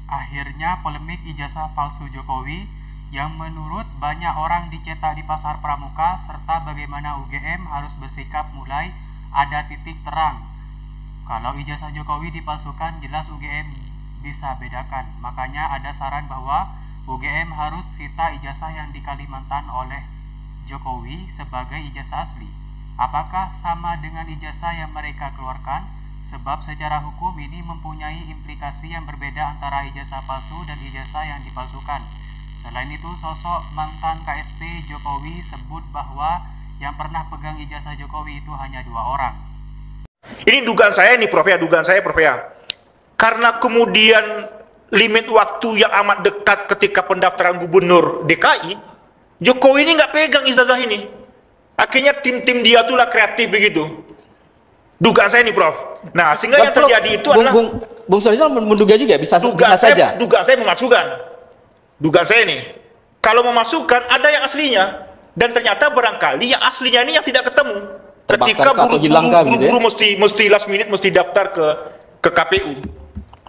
Akhirnya polemik ijazah palsu Jokowi yang menurut banyak orang dicetak di pasar pramuka serta bagaimana UGM harus bersikap mulai ada titik terang. Kalau ijazah Jokowi dipalsukan jelas UGM bisa bedakan. Makanya ada saran bahwa UGM harus sita ijazah yang di Kalimantan oleh Jokowi sebagai ijazah asli. Apakah sama dengan ijazah yang mereka keluarkan? Sebab secara hukum ini mempunyai implikasi yang berbeda antara ijazah palsu dan ijazah yang dipalsukan. Selain itu, sosok mantan KSP Jokowi sebut bahwa yang pernah pegang ijazah Jokowi itu hanya 2 orang. Ini dugaan saya nih Prof ya, dugaan saya Prof ya. Karena kemudian limit waktu yang amat dekat ketika pendaftaran gubernur DKI, Jokowi ini nggak pegang ijazah ini. Akhirnya tim-tim dia tuh lah kreatif begitu. Dugaan saya nih Prof. Nah, sehingga yang terjadi itu adalah Bung Sorizal menduga juga bisa saja. Dugaan saya memasukkan. Dugaan saya nih. Kalau memasukkan ada yang aslinya dan ternyata barangkali yang aslinya ini yang tidak ketemu. Ketika buru-buru mesti last minute mesti daftar ke KPU.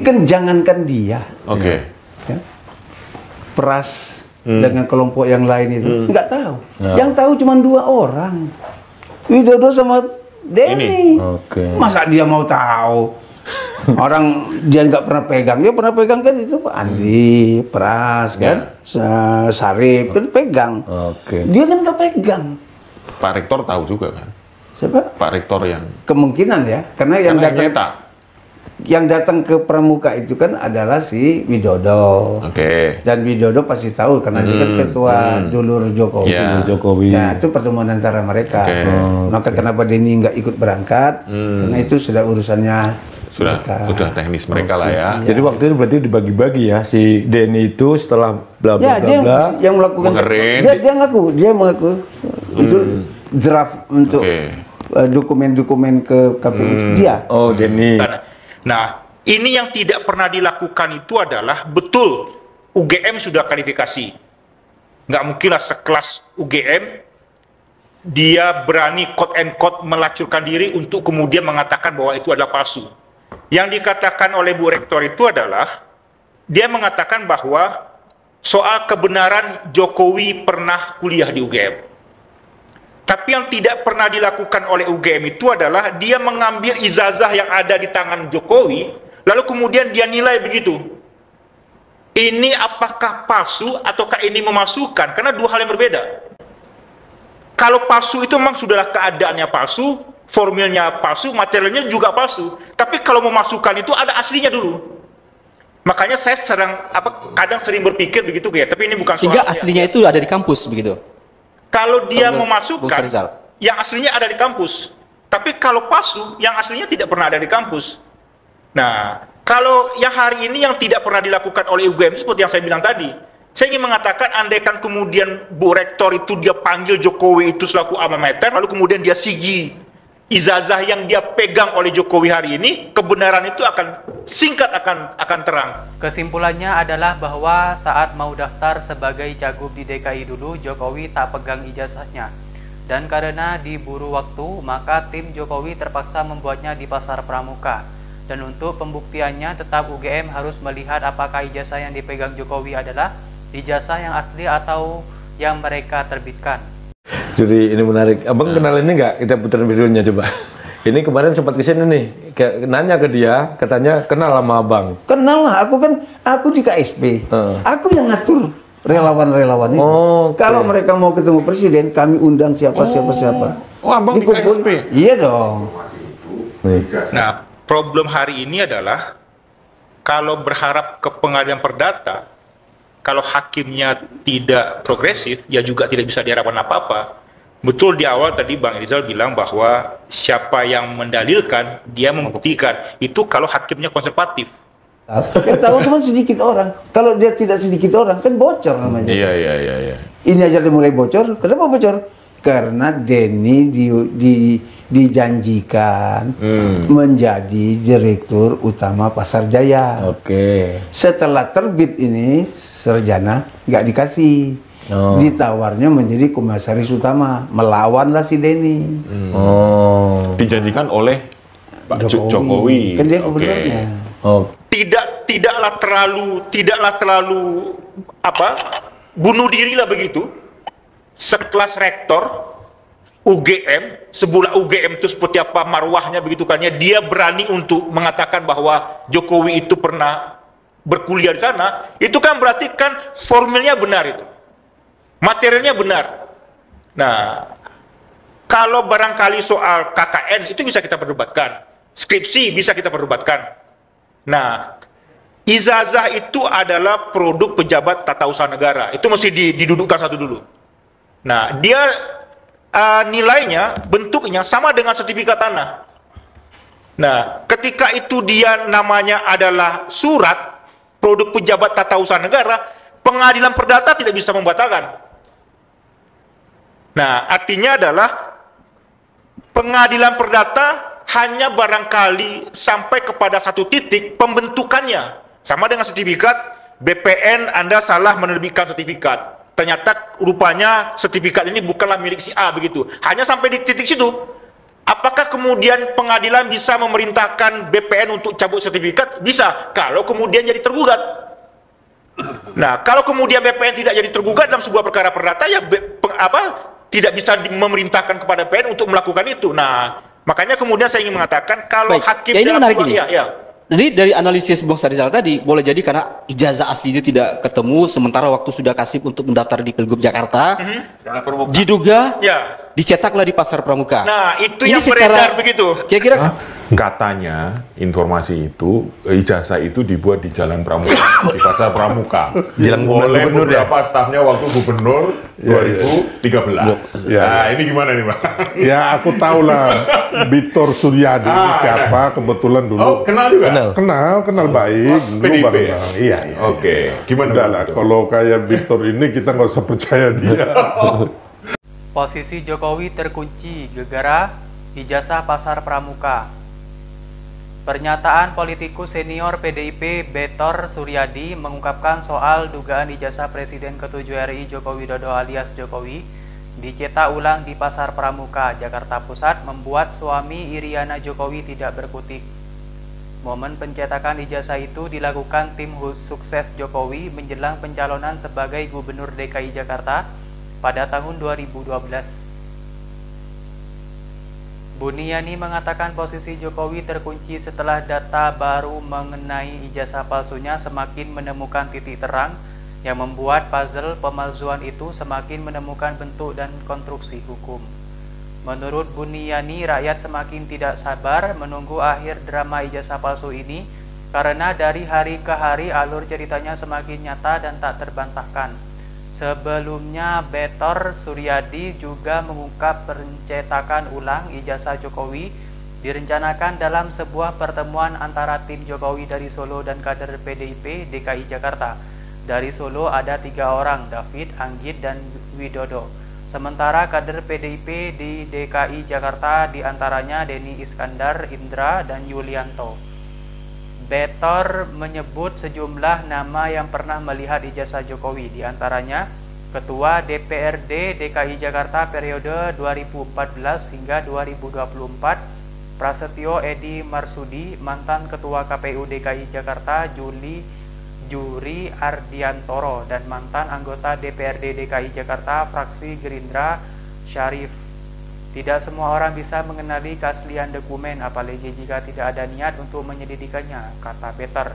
Kan jangankan dia. Oke. Ya. Pras dengan kelompok yang lain itu nggak tahu. Yang tahu cuma 2 orang, Widodo sama Denny. Masa dia mau tahu? Orang dia nggak pernah pegang, dia pernah pegang kan itu Pak Andi, Pras kan, Sarip kan pegang. Dia kan nggak pegang. Pak Rektor tahu juga kan? Siapa? Pak Rektor yang kemungkinan ya, karena yang datang ke pramuka itu kan adalah si Widodo. Dan Widodo pasti tahu karena dia kan ketua dulur Jokowi. Jokowi. Ya, itu pertemuan antara mereka. Maka kenapa Denny nggak ikut berangkat? Karena itu sudah urusannya sudah teknis mereka lah ya. Jadi waktu itu berarti dibagi-bagi ya, si Denny itu setelah bla bla bla yang melakukan dia mengaku itu draft untuk dokumen-dokumen ke KPU dia. Oh, Denny. Nah, ini yang tidak pernah dilakukan itu adalah betul UGM sudah klarifikasi. Nggak mungkinlah sekelas UGM dia berani quote and quote melacurkan diri untuk kemudian mengatakan bahwa itu adalah palsu. Yang dikatakan oleh Bu Rektor itu adalah dia mengatakan bahwa soal kebenaran Jokowi pernah kuliah di UGM. Tapi yang tidak pernah dilakukan oleh UGM itu adalah dia mengambil ijazah yang ada di tangan Jokowi, lalu kemudian dia nilai begitu. Ini apakah palsu ataukah ini memasukkan? Karena 2 hal yang berbeda. Kalau palsu itu memang sudahlah keadaannya palsu, formilnya palsu, materialnya juga palsu. Tapi kalau memasukkan itu ada aslinya dulu. Makanya saya kadang sering berpikir begitu ya. Tapi ini bukan sehingga aslinya itu ada di kampus begitu. Kalau dia memasukkan, yang aslinya ada di kampus. Tapi kalau palsu, yang aslinya tidak pernah ada di kampus. Nah, kalau yang hari ini yang tidak pernah dilakukan oleh UGM, seperti yang saya bilang tadi, saya ingin mengatakan, andaikan kemudian Bu Rektor itu dia panggil Jokowi itu selaku alma mater, lalu kemudian dia sigi ijazah yang dia pegang oleh Jokowi hari ini, kebenaran itu akan singkat akan terang. Kesimpulannya adalah bahwa saat mau daftar sebagai cagup di DKI dulu, Jokowi tak pegang ijazahnya. Dan karena diburu waktu, maka tim Jokowi terpaksa membuatnya di pasar pramuka. Dan untuk pembuktiannya, tetap UGM harus melihat apakah ijazah yang dipegang Jokowi adalah ijazah yang asli atau yang mereka terbitkan. Jadi ini menarik. Abang kenal ini nggak? Kita putar videonya coba. Ini kemarin sempat kesini nih, nanya ke dia, katanya kenal sama abang. Kenal lah, aku di KSP. Aku yang ngatur relawan-relawan itu. Kalau mereka mau ketemu presiden, kami undang siapa. Oh, abang di KSP? Iya dong. Nah, problem hari ini adalah kalau berharap ke pengadilan perdata, kalau hakimnya tidak progresif, ya juga tidak bisa diharapkan apa-apa. Betul di awal tadi Bang Rizal bilang bahwa siapa yang mendalilkan, dia membuktikan. Itu kalau hakimnya konservatif. Yang tahu cuma sedikit orang. Kalau dia tidak sedikit orang, kan bocor namanya. Iya. Ini aja udah mulai bocor. Kenapa bocor? Karena Denny dijanjikan menjadi direktur utama Pasar Jaya. Setelah terbit ini, Sarjana nggak dikasih. Ditawarnya menjadi komisaris utama, melawanlah si Denny. Dijanjikan oleh Pak Jokowi. Kan dia gubernurnya. Tidak tidaklah terlalu apa bunuh diri lah begitu. Sekelas rektor UGM, sebuah UGM itu seperti apa marwahnya begitu kan ya, dia berani untuk mengatakan bahwa Jokowi itu pernah berkuliah di sana, itu kan berarti kan formilnya benar itu. Materialnya benar. Nah, kalau barangkali soal KKN itu bisa kita perdebatkan. Skripsi bisa kita perdebatkan. Nah, ijazah itu adalah produk pejabat tata usaha negara. Itu mesti didudukkan satu dulu. Nah, dia nilainya, bentuknya sama dengan sertifikat tanah. Nah, ketika itu dia namanya adalah surat produk pejabat tata usaha negara, pengadilan perdata tidak bisa membatalkan. Nah, artinya adalah pengadilan perdata hanya barangkali sampai kepada satu titik pembentukannya. Sama dengan sertifikat, BPN Anda salah menerbitkan sertifikat. Ternyata rupanya sertifikat ini bukanlah milik si A begitu. Hanya sampai di titik situ. Apakah kemudian pengadilan bisa memerintahkan BPN untuk cabut sertifikat? Bisa, kalau kemudian jadi tergugat. Nah, kalau kemudian BPN tidak jadi tergugat dalam sebuah perkara perdata, ya tidak bisa memerintahkan kepada BPN untuk melakukan itu. Nah, makanya kemudian saya ingin mengatakan kalau hakim ya ini menarik ini. Ya. Jadi dari analisis Bung Sarizal tadi, boleh jadi karena ijazah asli itu tidak ketemu, sementara waktu sudah kasih untuk mendaftar di Pilgub Jakarta, diduga dicetaklah di Pasar Pramuka. Nah, itu ini yang beredar begitu. Kira-kira Katanya informasi itu, ijazah itu dibuat di Jalan Pramuka, di Pasar Pramuka. Oleh beberapa stafnya waktu gubernur 2013. Nah, ini gimana nih, Pak? Ya, aku tahu lah Bitor Suryadi itu siapa, kebetulan dulu. Oh, kenal juga? Kenal baik. Dulu PDIP baru ya? Iya. Oke, gimana? Udah lah, kalau kayak Bitor ini kita nggak usah percaya dia. Posisi Jokowi terkunci gegara ijazah Pasar Pramuka. Pernyataan politikus senior PDIP Bitor Suryadi mengungkapkan soal dugaan ijazah Presiden ke-7 RI Joko Widodo alias Jokowi dicetak ulang di Pasar Pramuka, Jakarta Pusat membuat suami Iriana Jokowi tidak berkutik. Momen pencetakan ijazah itu dilakukan tim sukses Jokowi menjelang pencalonan sebagai Gubernur DKI Jakarta pada tahun 2012. Buniyani mengatakan posisi Jokowi terkunci setelah data baru mengenai ijazah palsunya semakin menemukan titik terang yang membuat puzzle pemalsuan itu semakin menemukan bentuk dan konstruksi hukum. Menurut Buniyani, rakyat semakin tidak sabar menunggu akhir drama ijazah palsu ini karena dari hari ke hari alur ceritanya semakin nyata dan tak terbantahkan. Sebelumnya, Bitor Suryadi juga mengungkap pencetakan ulang ijazah Jokowi direncanakan dalam sebuah pertemuan antara tim Jokowi dari Solo dan kader PDIP DKI Jakarta. Dari Solo ada 3 orang, David, Anggit, dan Widodo. Sementara kader PDIP di DKI Jakarta diantaranya Denny Iskandar, Indra, dan Yulianto. Bitor menyebut sejumlah nama yang pernah melihat ijazah Jokowi, diantaranya Ketua DPRD DKI Jakarta periode 2014 hingga 2024, Prasetyo Edi Marsudi, mantan Ketua KPU DKI Jakarta Juri Ardiantoro, dan mantan anggota DPRD DKI Jakarta fraksi Gerindra Syarif. Tidak semua orang bisa mengenali keaslian dokumen, apalagi jika tidak ada niat untuk menyelidikannya, kata Bitor.